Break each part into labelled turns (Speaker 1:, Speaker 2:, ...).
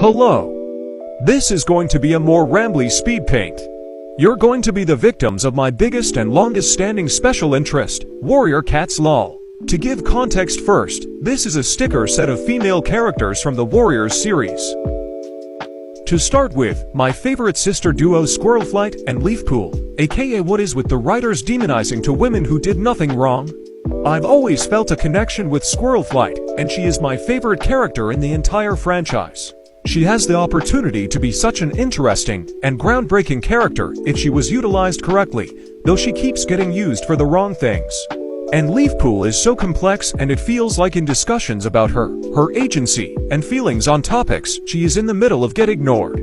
Speaker 1: Hello. This is going to be a more rambly speed paint. You're going to be the victims of my biggest and longest standing special interest, Warrior Cats lol. To give context first, this is a sticker set of female characters from the Warriors series. To start with, my favorite sister duo Squirrelflight and Leafpool, aka what is with the writers demonizing to women who did nothing wrong? I've always felt a connection with Squirrelflight, and she is my favorite character in the entire franchise. She has the opportunity to be such an interesting and groundbreaking character if she was utilized correctly, though she keeps getting used for the wrong things. And Leafpool is so complex, and it feels like in discussions about her agency, and feelings on topics, she is in the middle of get ignored.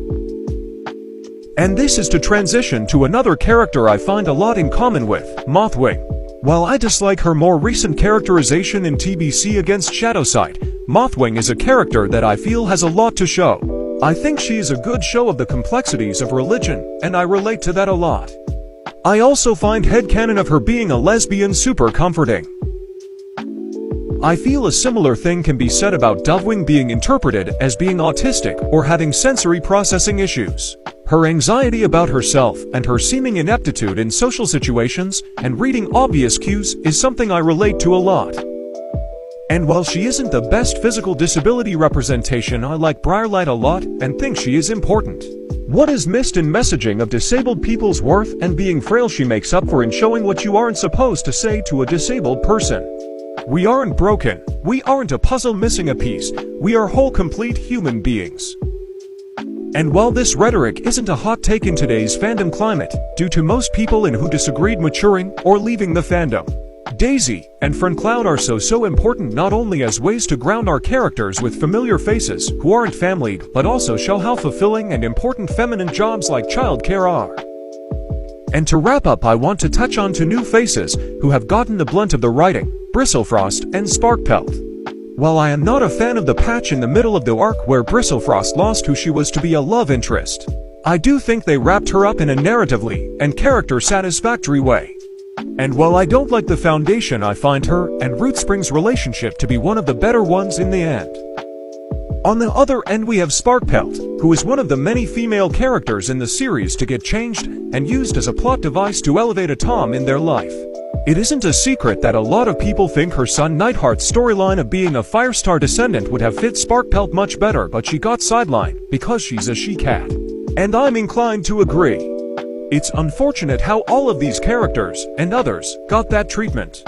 Speaker 1: And this is to transition to another character I find a lot in common with, Mothwing. While I dislike her more recent characterization in TBC against Shadowside, Mothwing is a character that I feel has a lot to show. I think she is a good show of the complexities of religion, and I relate to that a lot. I also find headcanon of her being a lesbian super comforting. I feel a similar thing can be said about Dovewing being interpreted as being autistic or having sensory processing issues. Her anxiety about herself and her seeming ineptitude in social situations and reading obvious cues is something I relate to a lot. And while she isn't the best physical disability representation, I like Briarlight a lot and think she is important. What is missed in messaging of disabled people's worth and being frail she makes up for in showing what you aren't supposed to say to a disabled person. We aren't broken, we aren't a puzzle missing a piece, we are whole complete human beings. And while this rhetoric isn't a hot take in today's fandom climate, due to most people in who disagreed maturing or leaving the fandom, Daisy and FriendCloud are so important not only as ways to ground our characters with familiar faces who aren't family, but also show how fulfilling and important feminine jobs like childcare are. And to wrap up, I want to touch on two new faces who have gotten the blunt of the writing, Bristlefrost and Sparkpelt. While I am not a fan of the patch in the middle of the arc where Bristlefrost lost who she was to be a love interest, I do think they wrapped her up in a narratively and character satisfactory way. And while I don't like the foundation, I find her and Rootspring's relationship to be one of the better ones in the end. On the other end we have Sparkpelt, who is one of the many female characters in the series to get changed and used as a plot device to elevate a Tom in their life. It isn't a secret that a lot of people think her son Nightheart's storyline of being a Firestar descendant would have fit Sparkpelt much better, but she got sidelined because she's a she-cat. And I'm inclined to agree. It's unfortunate how all of these characters and others got that treatment.